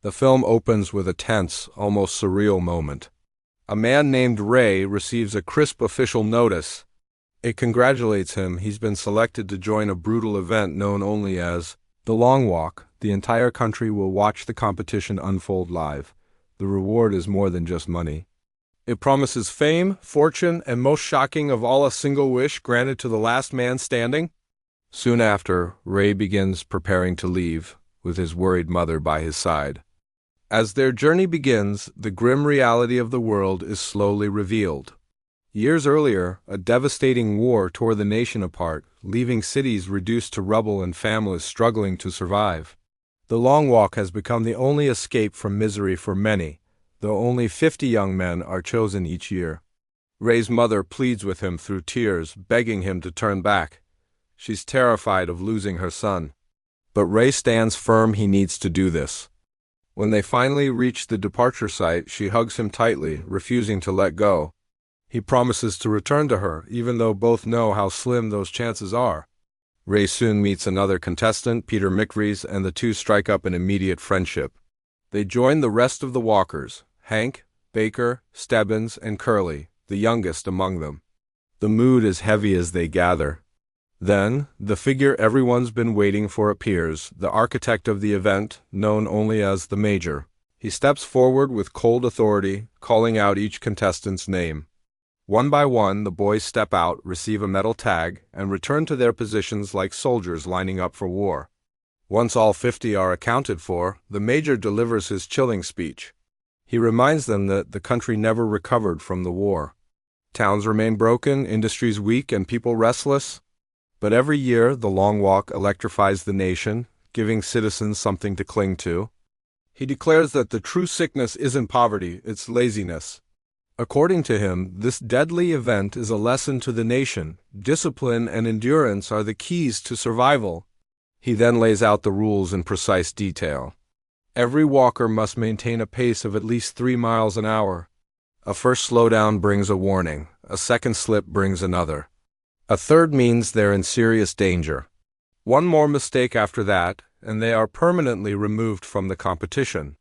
The film opens with a tense, almost surreal moment. A man named Ray receives a crisp official notice. It congratulates him he's been selected to join a brutal event known only as the Long Walk. The entire country will watch the competition unfold live. The reward is more than just money. It promises fame, fortune, and most shocking of all, a single wish granted to the last man standing. Soon after, Ray begins preparing to leave, with his worried mother by his side. As their journey begins, the grim reality of the world is slowly revealed. Years earlier, a devastating war tore the nation apart, leaving cities reduced to rubble and families struggling to survive. The Long Walk has become the only escape from misery for many, though only 50 young men are chosen each year. Ray's mother pleads with him through tears, begging him to turn back. She's terrified of losing her son. But Ray stands firm he needs to do this. When they finally reach the departure site, she hugs him tightly, refusing to let go. He promises to return to her, even though both know how slim those chances are. Ray soon meets another contestant, Peter McVries, and the two strike up an immediate friendship. They join the rest of the walkers, Hank, Baker, Stebbins, and Curly, the youngest among them. The mood is heavy as they gather. Then, the figure everyone's been waiting for appears, the architect of the event, known only as the Major. He steps forward with cold authority, calling out each contestant's name. One by one, the boys step out, receive a metal tag, and return to their positions like soldiers lining up for war. Once all 50 are accounted for, the Major delivers his chilling speech. He reminds them that the country never recovered from the war. Towns remain broken, industries weak, and people restless. But every year, the Long Walk electrifies the nation, giving citizens something to cling to. He declares that the true sickness isn't poverty, it's laziness. According to him, this deadly event is a lesson to the nation. Discipline and endurance are the keys to survival. He then lays out the rules in precise detail. Every walker must maintain a pace of at least 3 miles an hour. A first slowdown brings a warning. A second slip brings another. A third means they're in serious danger. One more mistake after that, and they are permanently removed from the competition.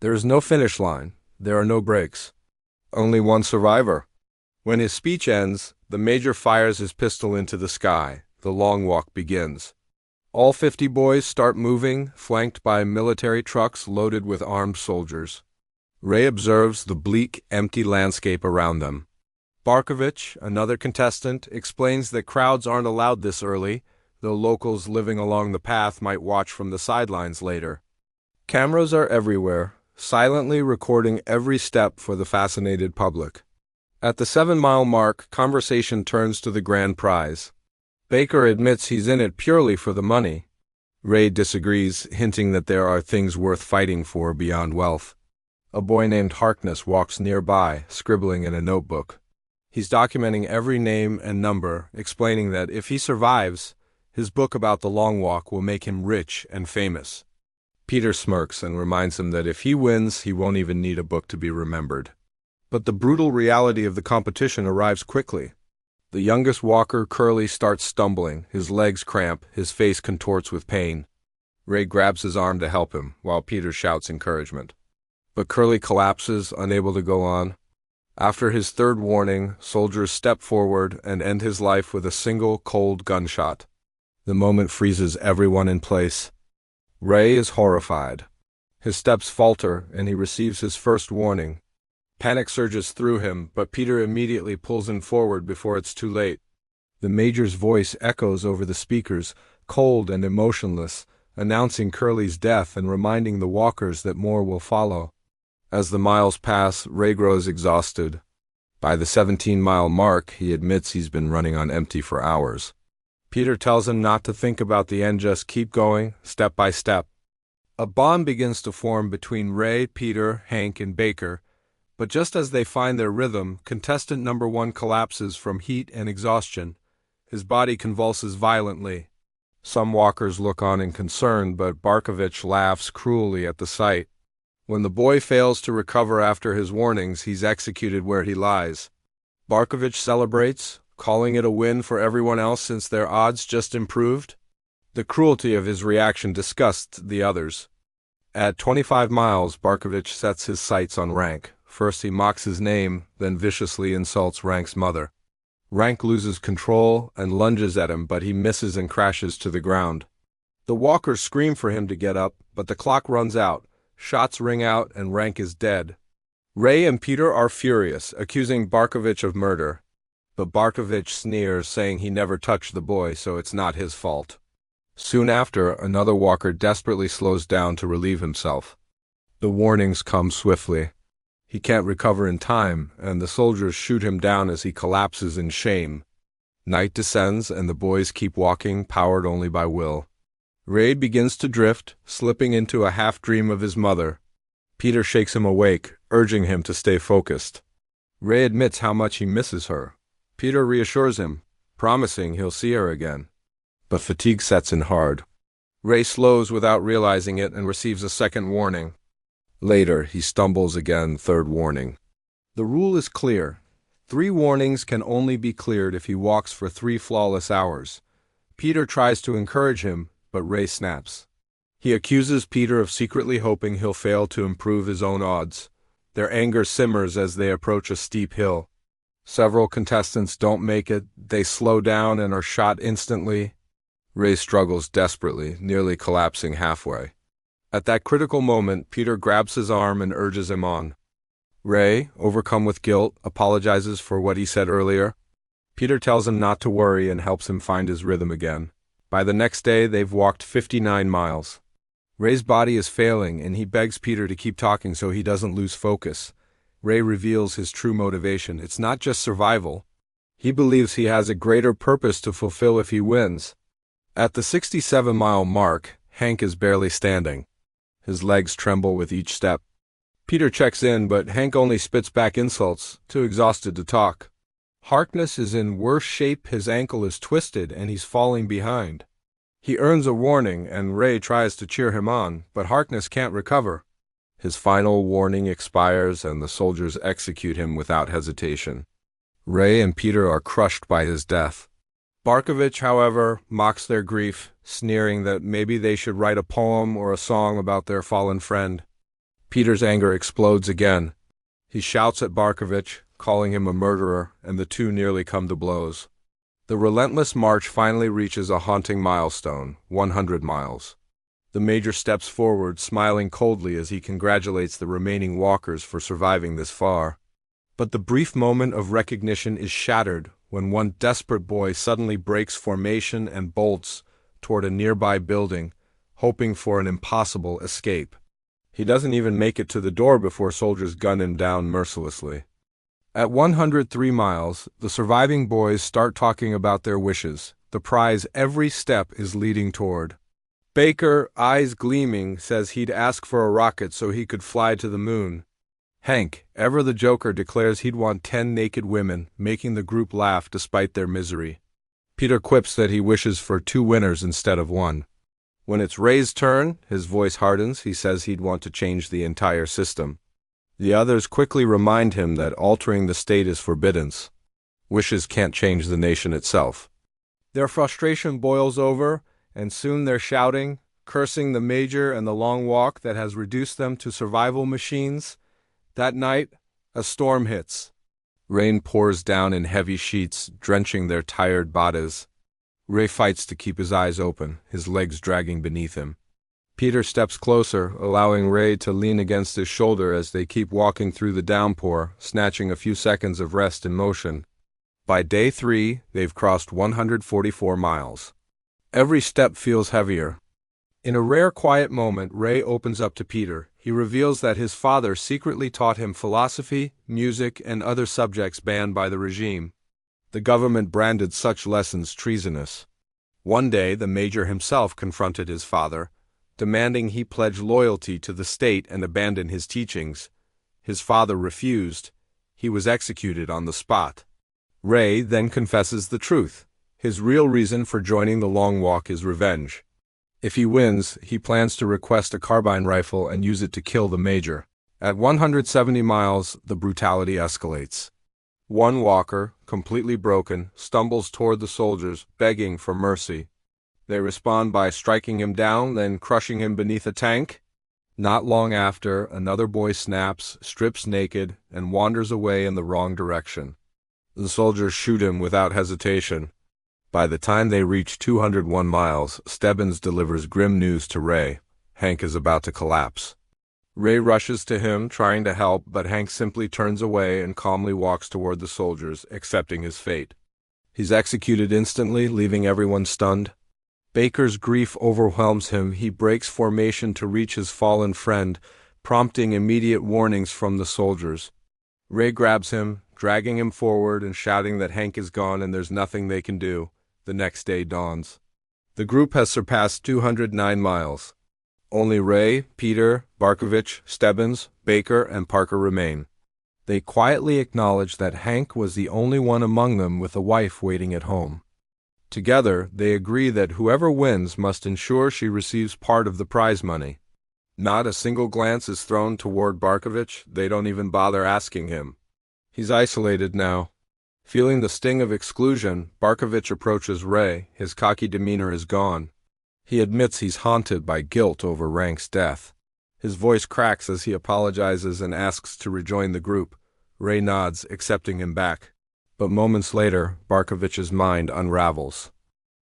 There is no finish line. There are no breaks. Only one survivor. When his speech ends, the Major fires his pistol into the sky. The Long Walk begins. All 50 boys start moving, flanked by military trucks loaded with armed soldiers. Ray observes the bleak, empty landscape around them. Barkovich, another contestant, explains that crowds aren't allowed this early, though locals living along the path might watch from the sidelines later. Cameras are everywhere, silently recording every step for the fascinated public. At the 7-mile mark, conversation turns to the grand prize. Baker admits he's in it purely for the money. Ray disagrees, hinting that there are things worth fighting for beyond wealth. A boy named Harkness walks nearby, scribbling in a notebook. He's documenting every name and number, explaining that if he survives, his book about the Long Walk will make him rich and famous. Peter smirks and reminds him that if he wins, he won't even need a book to be remembered. But the brutal reality of the competition arrives quickly. The youngest walker, Curly, starts stumbling, his legs cramp, his face contorts with pain. Ray grabs his arm to help him, while Peter shouts encouragement. But Curly collapses, unable to go on. After his third warning, soldiers step forward and end his life with a single cold gunshot. The moment freezes everyone in place. Ray is horrified. His steps falter, and he receives his first warning. Panic surges through him, but Peter immediately pulls him forward before it's too late. The Major's voice echoes over the speakers, cold and emotionless, announcing Curly's death and reminding the walkers that more will follow. As the miles pass, Ray grows exhausted. By the 17-mile mark, he admits he's been running on empty for hours. Peter tells him not to think about the end, just keep going, step by step. A bond begins to form between Ray, Peter, Hank, and Baker, but just as they find their rhythm, contestant number 1 collapses from heat and exhaustion. His body convulses violently. Some walkers look on in concern, but Barkovich laughs cruelly at the sight. When the boy fails to recover after his warnings, he's executed where he lies. Barkovich celebrates, calling it a win for everyone else since their odds just improved. The cruelty of his reaction disgusts the others. At 25 miles, Barkovich sets his sights on Rank. First he mocks his name, then viciously insults Rank's mother. Rank loses control and lunges at him, but he misses and crashes to the ground. The walkers scream for him to get up, but the clock runs out, shots ring out, and Rank is dead. Ray and Peter are furious, accusing Barkovich of murder. But Barkovich sneers, saying he never touched the boy, so it's not his fault. Soon after, another walker desperately slows down to relieve himself. The warnings come swiftly. He can't recover in time, and the soldiers shoot him down as he collapses in shame. Night descends, and the boys keep walking, powered only by will. Ray begins to drift, slipping into a half-dream of his mother. Peter shakes him awake, urging him to stay focused. Ray admits how much he misses her. Peter reassures him, promising he'll see her again. But fatigue sets in hard. Ray slows without realizing it and receives a second warning. Later, he stumbles again, third warning. The rule is clear. 3 warnings can only be cleared if he walks for 3 flawless hours. Peter tries to encourage him, but Ray snaps. He accuses Peter of secretly hoping he'll fail to improve his own odds. Their anger simmers as they approach a steep hill. Several contestants don't make it, they slow down and are shot instantly. Ray struggles desperately, nearly collapsing halfway. At that critical moment, Peter grabs his arm and urges him on. Ray, overcome with guilt, apologizes for what he said earlier. Peter tells him not to worry and helps him find his rhythm again. By the next day, they've walked 59 miles. Ray's body is failing, and he begs Peter to keep talking so he doesn't lose focus. Ray reveals his true motivation. It's not just survival. He believes he has a greater purpose to fulfill if he wins. At the 67-mile mark, Hank is barely standing. His legs tremble with each step. Peter checks in, but Hank only spits back insults, too exhausted to talk. Harkness is in worse shape, his ankle is twisted, and he's falling behind. He earns a warning, and Ray tries to cheer him on, but Harkness can't recover. His final warning expires, and the soldiers execute him without hesitation. Ray and Peter are crushed by his death. Barkovich, however, mocks their grief, sneering that maybe they should write a poem or a song about their fallen friend. Peter's anger explodes again. He shouts at Barkovich, calling him a murderer, and the two nearly come to blows. The relentless march finally reaches a haunting milestone, 100 miles. The major steps forward, smiling coldly as he congratulates the remaining walkers for surviving this far. But the brief moment of recognition is shattered when one desperate boy suddenly breaks formation and bolts toward a nearby building, hoping for an impossible escape. He doesn't even make it to the door before soldiers gun him down mercilessly. At 103 miles, the surviving boys start talking about their wishes, the prize every step is leading toward. Baker, eyes gleaming, says he'd ask for a rocket so he could fly to the moon. Hank, ever the joker, declares he'd want 10 naked women, making the group laugh despite their misery. Peter quips that he wishes for 2 winners instead of 1. When it's Ray's turn, his voice hardens. He says he'd want to change the entire system. The others quickly remind him that altering the state is forbidden. Wishes can't change the nation itself. Their frustration boils over, and soon they're shouting, cursing the major and the long walk that has reduced them to survival machines. That night, a storm hits. Rain pours down in heavy sheets, drenching their tired bodies. Ray fights to keep his eyes open, his legs dragging beneath him. Peter steps closer, allowing Ray to lean against his shoulder as they keep walking through the downpour, snatching a few seconds of rest and motion. By day 3, they've crossed 144 miles. Every step feels heavier. In a rare quiet moment, Ray opens up to Peter. He reveals that his father secretly taught him philosophy, music, and other subjects banned by the regime. The government branded such lessons treasonous. One day, the major himself confronted his father, demanding he pledge loyalty to the state and abandon his teachings. His father refused. He was executed on the spot. Ray then confesses the truth. His real reason for joining the long walk is revenge. If he wins, he plans to request a carbine rifle and use it to kill the major. At 170 miles, the brutality escalates. One walker, completely broken, stumbles toward the soldiers, begging for mercy. They respond by striking him down, then crushing him beneath a tank. Not long after, another boy snaps, strips naked, and wanders away in the wrong direction. The soldiers shoot him without hesitation. By the time they reach 201 miles, Stebbins delivers grim news to Ray. Hank is about to collapse. Ray rushes to him, trying to help, but Hank simply turns away and calmly walks toward the soldiers, accepting his fate. He's executed instantly, leaving everyone stunned. Baker's grief overwhelms him. He breaks formation to reach his fallen friend, prompting immediate warnings from the soldiers. Ray grabs him, dragging him forward and shouting that Hank is gone and there's nothing they can do. The next day dawns. The group has surpassed 209 miles. Only Ray, Peter, Barkovich, Stebbins, Baker, and Parker remain. They quietly acknowledge that Hank was the only one among them with a wife waiting at home. Together, they agree that whoever wins must ensure she receives part of the prize money. Not a single glance is thrown toward Barkovich. They don't even bother asking him. He's isolated now. Feeling the sting of exclusion, Barkovich approaches Ray. His cocky demeanor is gone. He admits he's haunted by guilt over Rank's death. His voice cracks as he apologizes and asks to rejoin the group. Ray nods, accepting him back. But moments later, Barkovich's mind unravels.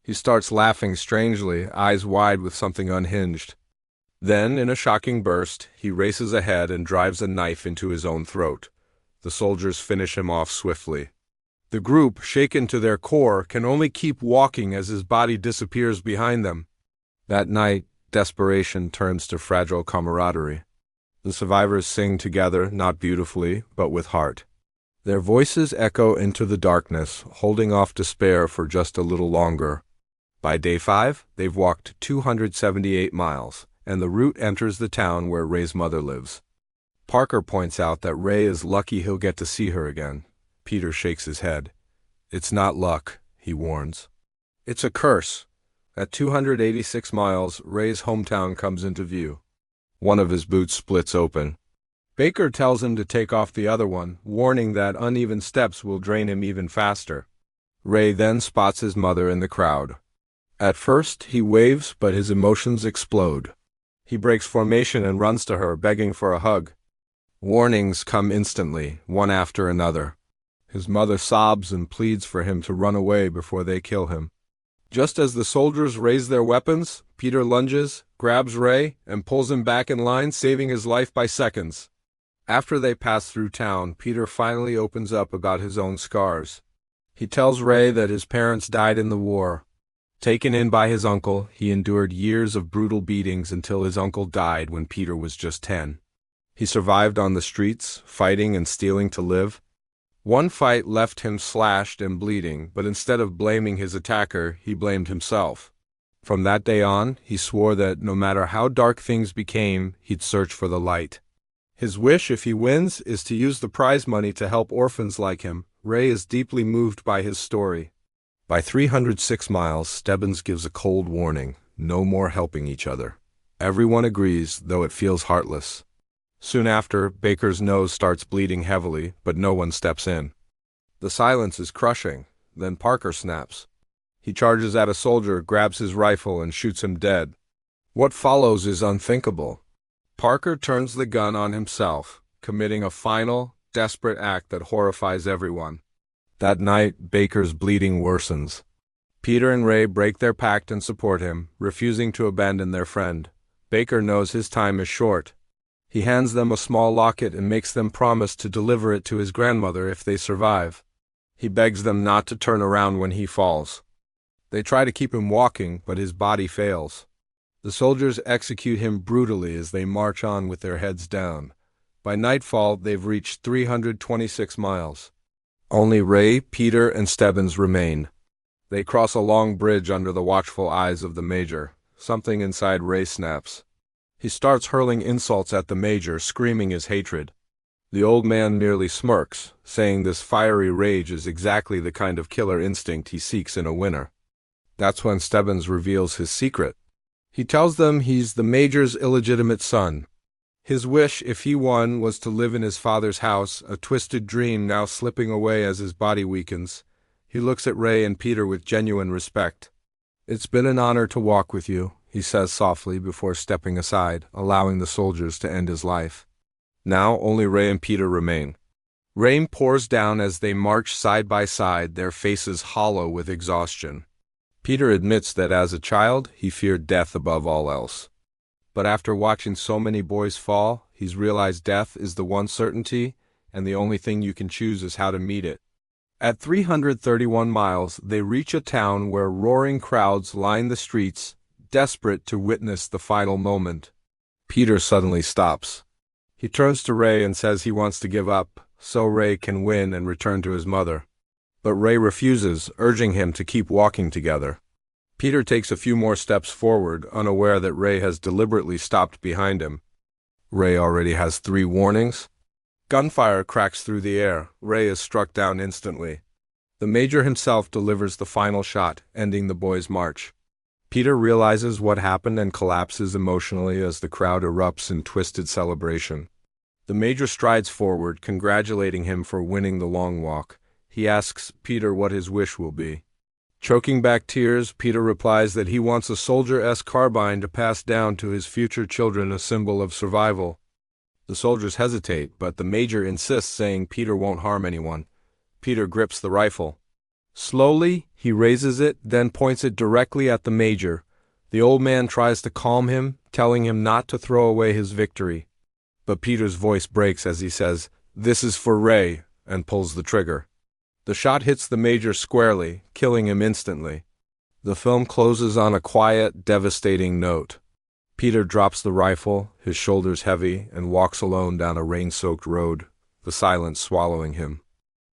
He starts laughing strangely, eyes wide with something unhinged. Then, in a shocking burst, he races ahead and drives a knife into his own throat. The soldiers finish him off swiftly. The group, shaken to their core, can only keep walking as his body disappears behind them. That night, desperation turns to fragile camaraderie. The survivors sing together, not beautifully, but with heart. Their voices echo into the darkness, holding off despair for just a little longer. By day 5, they've walked 278 miles, and the route enters the town where Ray's mother lives. Parker points out that Ray is lucky he'll get to see her again. Peter shakes his head. It's not luck, he warns. It's a curse. At 286 miles, Ray's hometown comes into view. One of his boots splits open. Baker tells him to take off the other one, warning that uneven steps will drain him even faster. Ray then spots his mother in the crowd. At first, he waves, but his emotions explode. He breaks formation and runs to her, begging for a hug. Warnings come instantly, one after another. His mother sobs and pleads for him to run away before they kill him. Just as the soldiers raise their weapons, Peter lunges, grabs Ray, and pulls him back in line, saving his life by seconds. After they pass through town, Peter finally opens up about his own scars. He tells Ray that his parents died in the war. Taken in by his uncle, he endured years of brutal beatings until his uncle died when Peter was just 10. He survived on the streets, fighting and stealing to live. One fight left him slashed and bleeding, but instead of blaming his attacker, he blamed himself. From that day on, he swore that no matter how dark things became, he'd search for the light. His wish, if he wins, is to use the prize money to help orphans like him. Ray is deeply moved by his story. By 306 miles, Stebbins gives a cold warning: no more helping each other. Everyone agrees, though it feels heartless. Soon after, Baker's nose starts bleeding heavily, but no one steps in. The silence is crushing. Then Parker snaps. He charges at a soldier, grabs his rifle, and shoots him dead. What follows is unthinkable. Parker turns the gun on himself, committing a final, desperate act that horrifies everyone. That night, Baker's bleeding worsens. Peter and Ray break their pact and support him, refusing to abandon their friend. Baker knows his time is short. He hands them a small locket and makes them promise to deliver it to his grandmother if they survive. He begs them not to turn around when he falls. They try to keep him walking, but his body fails. The soldiers execute him brutally as they march on with their heads down. By nightfall, they've reached 326 miles. Only Ray, Peter, and Stebbins remain. They cross a long bridge under the watchful eyes of the Major. Something inside Ray snaps. He starts hurling insults at the Major, screaming his hatred. The old man merely smirks, saying this fiery rage is exactly the kind of killer instinct he seeks in a winner. That's when Stebbins reveals his secret. He tells them he's the Major's illegitimate son. His wish, if he won, was to live in his father's house, a twisted dream now slipping away as his body weakens. He looks at Ray and Peter with genuine respect. "It's been an honor to walk with you," he says softly before stepping aside, allowing the soldiers to end his life. Now only Ray and Peter remain. Rain pours down as they march side by side, their faces hollow with exhaustion. Peter admits that as a child, he feared death above all else. But after watching so many boys fall, he's realized death is the one certainty, and the only thing you can choose is how to meet it. At 331 miles, they reach a town where roaring crowds line the streets, desperate to witness the final moment. Peter suddenly stops. He turns to Ray and says he wants to give up, so Ray can win and return to his mother. But Ray refuses, urging him to keep walking together. Peter takes a few more steps forward, unaware that Ray has deliberately stopped behind him. Ray already has 3 warnings. Gunfire cracks through the air. Ray is struck down instantly. The Major himself delivers the final shot, ending the boys' march. Peter realizes what happened and collapses emotionally as the crowd erupts in twisted celebration. The Major strides forward, congratulating him for winning the long walk. He asks Peter what his wish will be. Choking back tears, Peter replies that he wants a Soldier-S carbine to pass down to his future children, a symbol of survival. The soldiers hesitate, but the Major insists, saying Peter won't harm anyone. Peter grips the rifle. Slowly, he raises it, then points it directly at the Major. The old man tries to calm him, telling him not to throw away his victory. But Peter's voice breaks as he says, "This is for Ray," and pulls the trigger. The shot hits the Major squarely, killing him instantly. The film closes on a quiet, devastating note. Peter drops the rifle, his shoulders heavy, and walks alone down a rain-soaked road, the silence swallowing him.